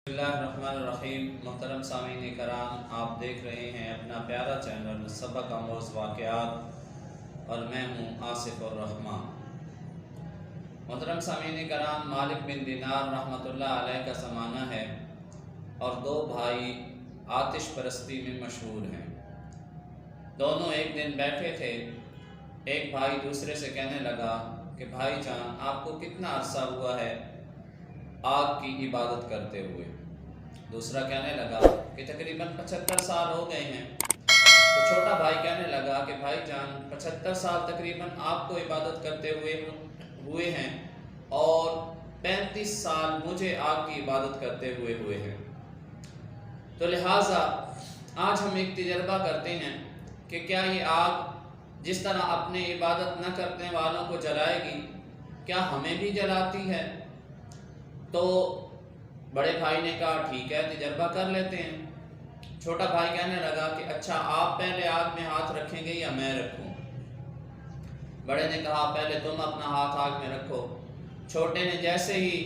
بسم اللہ الرحمن الرحیم۔ محترم سامعین کرام، آپ دیکھ رہے ہیں اپنا پیارا چینل سبق آموز واقعات اور میں ہوں آصف الرحمن۔ محترم سامعین کرام، مالک بن دینار رحمۃ اللہ علیہ کا زمانہ ہے اور دو بھائی آتش پرستی میں مشہور ہیں۔ دونوں ایک دن بیٹھے تھے، ایک بھائی دوسرے سے کہنے لگا کہ بھائی جان، آپ کو کتنا عرصہ ہوا ہے آگ کی عبادت کرتے ہوئے؟ دوسرا کہنے لگا کہ تقریباً 75 سال ہو گئے ہیں۔ تو چھوٹا بھائی کہنے لگا کہ بھائی جان، 75 سال تقریباً آپ کو عبادت کرتے ہوئے ہیں اور 35 سال مجھے آگ کی عبادت کرتے ہوئے ہیں، تو لہٰذا آج ہم ایک تجربہ کرتے ہیں کہ کیا یہ آگ جس طرح اپنے عبادت نہ کرنے والوں کو جلائے گی، کیا ہمیں بھی جلاتی ہے؟ تو بڑے بھائی نے کہا ٹھیک ہے، تجربہ کر لیتے ہیں۔ چھوٹا بھائی کہنے لگا کہ اچھا، آپ پہلے آگ میں ہاتھ رکھیں گے یا میں رکھوں؟ بڑے نے کہا پہلے تم اپنا ہاتھ آگ میں رکھو۔ چھوٹے نے جیسے ہی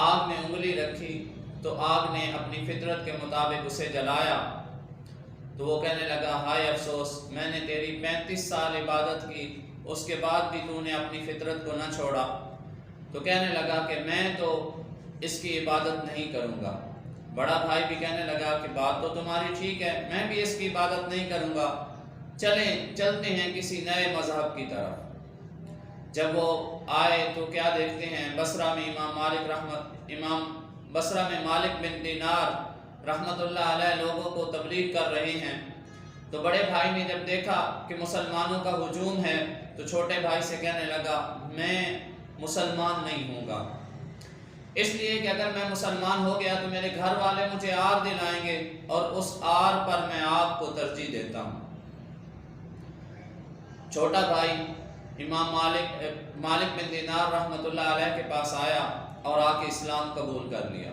آگ میں انگلی رکھی تو آگ نے اپنی فطرت کے مطابق اسے جلایا۔ تو وہ کہنے لگا ہائے افسوس، میں نے تیری 35 سال عبادت کی، اس کے بعد بھی تو نے اپنی فطرت کو نہ چھوڑا۔ تو کہنے لگا کہ میں تو اس کی عبادت نہیں کروں گا۔ بڑا بھائی بھی کہنے لگا کہ بات تو تمہاری ٹھیک ہے، میں بھی اس کی عبادت نہیں کروں گا، چلتے ہیں کسی نئے مذہب کی طرف۔ جب وہ آئے تو کیا دیکھتے ہیں، بصرہ میں بصرہ میں مالک بن دینار رحمۃ اللہ علیہ لوگوں کو تبلیغ کر رہے ہیں۔ تو بڑے بھائی نے جب دیکھا کہ مسلمانوں کا ہجوم ہے تو چھوٹے بھائی سے کہنے لگا میں مسلمان نہیں ہوں گا، اس لیے کہ اگر میں مسلمان ہو گیا تو میرے گھر والے مجھے آر دلائیں گے اور اس آر پر میں آپ کو ترجیح دیتا ہوں۔ چھوٹا بھائی امام مالک بن دینار رحمۃ اللہ علیہ کے پاس آیا اور آ کے اسلام قبول کر لیا۔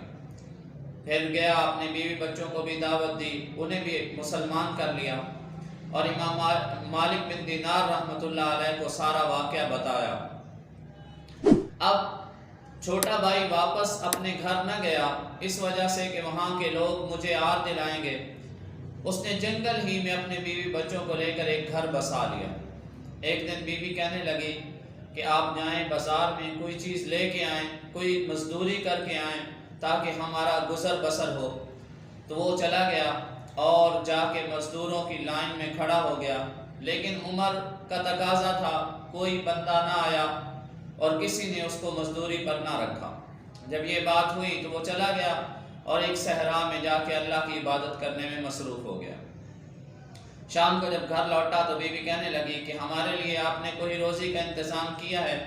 پھر گیا، اپنے بیوی بچوں کو بھی دعوت دی، انہیں بھی مسلمان کر لیا اور امام مالک بن دینار رحمۃ اللہ علیہ کو سارا واقعہ بتایا۔ اب چھوٹا بھائی واپس اپنے گھر نہ گیا اس وجہ سے کہ وہاں کے لوگ مجھے آر دلائیں گے۔ اس نے جنگل ہی میں اپنے بیوی بچوں کو لے کر ایک گھر بسا لیا۔ ایک دن بیوی کہنے لگی کہ آپ جائیں بازار میں کوئی چیز لے کے آئیں، کوئی مزدوری کر کے آئیں تاکہ ہمارا گزر بسر ہو۔ تو وہ چلا گیا اور جا کے مزدوروں کی لائن میں کھڑا ہو گیا، لیکن عمر کا تقاضا تھا، کوئی بندہ نہ آیا اور کسی نے اس کو مزدوری پر نہ رکھا۔ جب یہ بات ہوئی تو وہ چلا گیا اور ایک صحرا میں جا کے اللہ کی عبادت کرنے میں مصروف ہو گیا۔ شام کو جب گھر لوٹا تو بیوی کہنے لگی کہ ہمارے لیے آپ نے کوئی روزی کا انتظام کیا ہے؟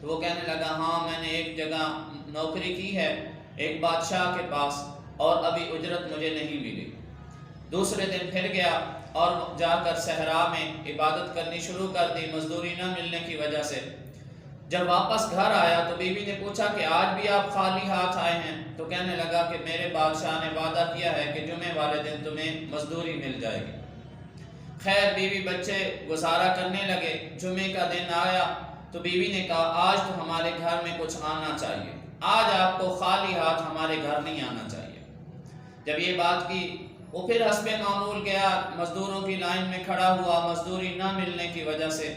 تو وہ کہنے لگا ہاں، میں نے ایک جگہ نوکری کی ہے، ایک بادشاہ کے پاس، اور ابھی اجرت مجھے نہیں ملی۔ دوسرے دن پھر گیا اور جا کر صحرا میں عبادت کرنی شروع کر دی مزدوری نہ ملنے کی وجہ سے۔ جب واپس گھر آیا تو بیوی نے پوچھا کہ آج بھی آپ خالی ہاتھ آئے ہیں؟ تو کہنے لگا کہ میرے بادشاہ نے وعدہ کیا ہے کہ جمعے والے دن تمہیں مزدوری مل جائے گی۔ خیر، بیوی بچے گزارا کرنے لگے۔ جمعے کا دن آیا تو بیوی نے کہا آج تو ہمارے گھر میں کچھ آنا چاہیے، آج آپ کو خالی ہاتھ ہمارے گھر نہیں آنا چاہیے۔ جب یہ بات کی وہ پھر حسب معمول گیا، مزدوروں کی لائن میں کھڑا ہوا مزدوری نہ ملنے کی وجہ سے۔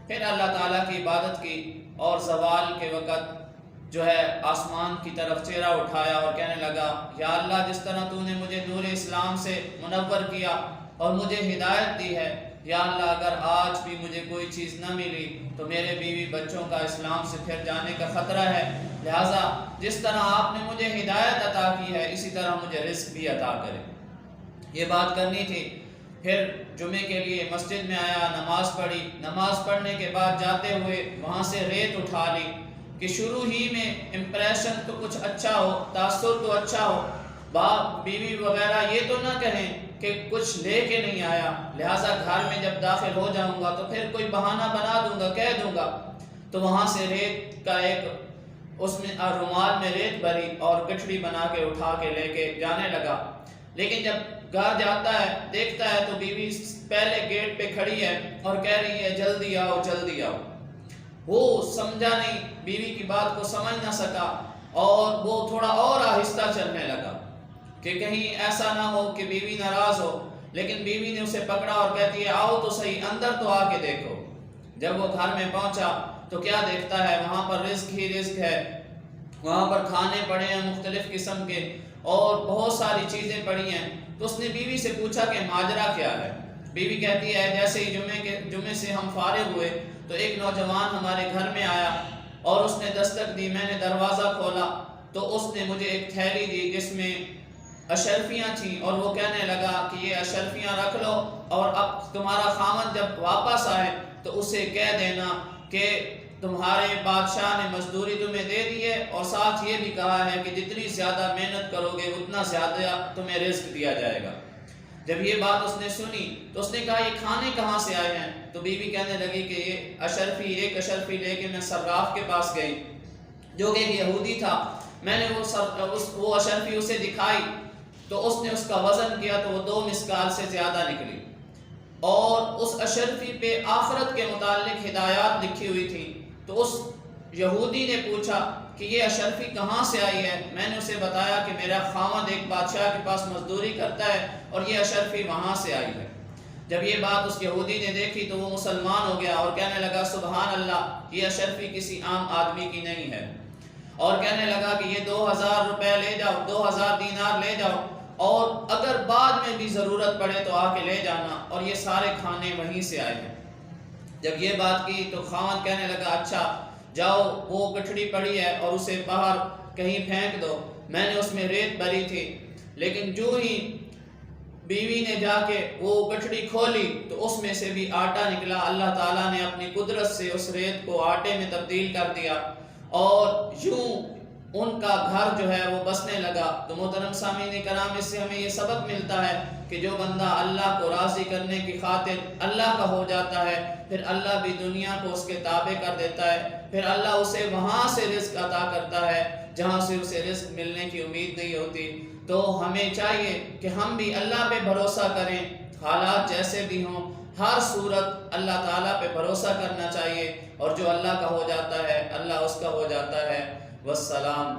پھر اللہ تعالیٰ کی عبادت کی اور زوال کے وقت جو ہے آسمان کی طرف چہرہ اٹھایا اور کہنے لگا یا اللہ، جس طرح تو نے مجھے نور اسلام سے منور کیا اور مجھے ہدایت دی ہے، یا اللہ اگر آج بھی مجھے کوئی چیز نہ ملی تو میرے بیوی بچوں کا اسلام سے پھر جانے کا خطرہ ہے، لہٰذا جس طرح آپ نے مجھے ہدایت عطا کی ہے اسی طرح مجھے رزق بھی عطا کرے۔ یہ بات کرنی تھی۔ پھر جمعے کے لیے مسجد میں آیا، نماز پڑھی، نماز پڑھنے کے بعد جاتے ہوئے وہاں سے ریت اٹھا لی کہ شروع ہی میں امپریشن تو کچھ اچھا ہو، تاثر تو اچھا ہو، باپ بیوی وغیرہ یہ تو نہ کہیں کہ کچھ لے کے نہیں آیا، لہٰذا گھر میں جب داخل ہو جاؤں گا تو پھر کوئی بہانہ بنا دوں گا، کہہ دوں گا۔ تو وہاں سے ریت کا اس میں رومال میں ریت بھری اور گٹھڑی بنا کے اٹھا کے لے کے جانے لگا۔ لیکن جب گھر جاتا ہے دیکھتا ہے تو بیوی پہلے گیٹ پہ کھڑی ہے اور کہہ رہی ہے جلدی آؤ جلدی آؤ۔ وہ سمجھا نہیں، بیوی کی بات کو سمجھ نہ سکا اور وہ تھوڑا اور آہستہ چلنے لگا کہ کہیں ایسا نہ ہو کہ بیوی ناراض ہو، لیکن بیوی نے اسے پکڑا اور کہتی ہے آؤ تو صحیح، اندر تو آ کے دیکھو۔ جب وہ گھر میں پہنچا تو کیا دیکھتا ہے، وہاں پر رزق ہی رزق ہے، وہاں پر کھانے پڑے ہیں مختلف قسم کے اور بہت ساری چیزیں پڑی ہیں۔ تو اس نے بیوی سے پوچھا کہ ماجرا کیا ہے؟ بیوی کہتی ہے جیسے ہی جمعے سے ہم فارغ ہوئے تو ایک نوجوان ہمارے گھر میں آیا اور اس نے دستک دی، میں نے دروازہ کھولا تو اس نے مجھے ایک تھیلی دی جس میں اشرفیاں تھیں، اور وہ کہنے لگا کہ یہ اشرفیاں رکھ لو اور اب تمہارا خامد جب واپس آئے تو اسے کہہ دینا کہ تمہارے بادشاہ نے مزدوری تمہیں دے دی ہے، اور ساتھ یہ بھی کہا ہے کہ جتنی زیادہ محنت کرو گے اتنا زیادہ تمہیں رزق دیا جائے گا۔ جب یہ بات اس نے سنی تو اس نے کہا یہ کھانے کہاں سے آئے ہیں؟ تو بیوی کہنے لگی کہ یہ ایک اشرفی لے کے میں صراف کے پاس گئی جو کہ ایک یہودی تھا، میں نے وہ اشرفی اسے دکھائی تو اس نے اس کا وزن کیا تو وہ 2 مسکال سے زیادہ نکلی، اور اس اشرفی پہ آخرت کے متعلق ہدایات لکھی ہوئی تھی۔ تو اس یہودی نے پوچھا کہ یہ اشرفی کہاں سے آئی ہے؟ میں نے اسے بتایا کہ میرا خاوند ایک بادشاہ کے پاس مزدوری کرتا ہے اور یہ اشرفی وہاں سے آئی ہے۔ جب یہ بات اس یہودی نے دیکھی تو وہ مسلمان ہو گیا اور کہنے لگا سبحان اللہ، یہ اشرفی کسی عام آدمی کی نہیں ہے، اور کہنے لگا کہ یہ 2000 روپے لے جاؤ، 2000 دینار لے جاؤ، اور اگر بعد میں بھی ضرورت پڑے تو آ کے لے جانا، اور یہ سارے کھانے وہیں سے آئے ہیں۔ جب یہ بات کی تو خاوند کہنے لگا اچھا جاؤ، وہ گٹھڑی پڑی ہے اور اسے باہر کہیں پھینک دو، میں نے اس میں ریت بھری تھی۔ لیکن جو ہی بیوی نے جا کے وہ گٹھڑی کھولی تو اس میں سے بھی آٹا نکلا، اللہ تعالیٰ نے اپنی قدرت سے اس ریت کو آٹے میں تبدیل کر دیا، اور یوں ان کا گھر جو ہے وہ بسنے لگا۔ تو محترم سامعین کرام، اس سے ہمیں یہ سبق ملتا ہے کہ جو بندہ اللہ کو راضی کرنے کی خاطر اللہ کا ہو جاتا ہے، پھر اللہ بھی دنیا کو اس کے تابع کر دیتا ہے، پھر اللہ اسے وہاں سے رزق عطا کرتا ہے جہاں سے اسے رزق ملنے کی امید نہیں ہوتی۔ تو ہمیں چاہیے کہ ہم بھی اللہ پہ بھروسہ کریں، حالات جیسے بھی ہوں، ہر صورت اللہ تعالیٰ پہ بھروسہ کرنا چاہیے، اور جو اللہ کا ہو جاتا ہے اللہ اس کا ہو جاتا ہے۔ والسلام۔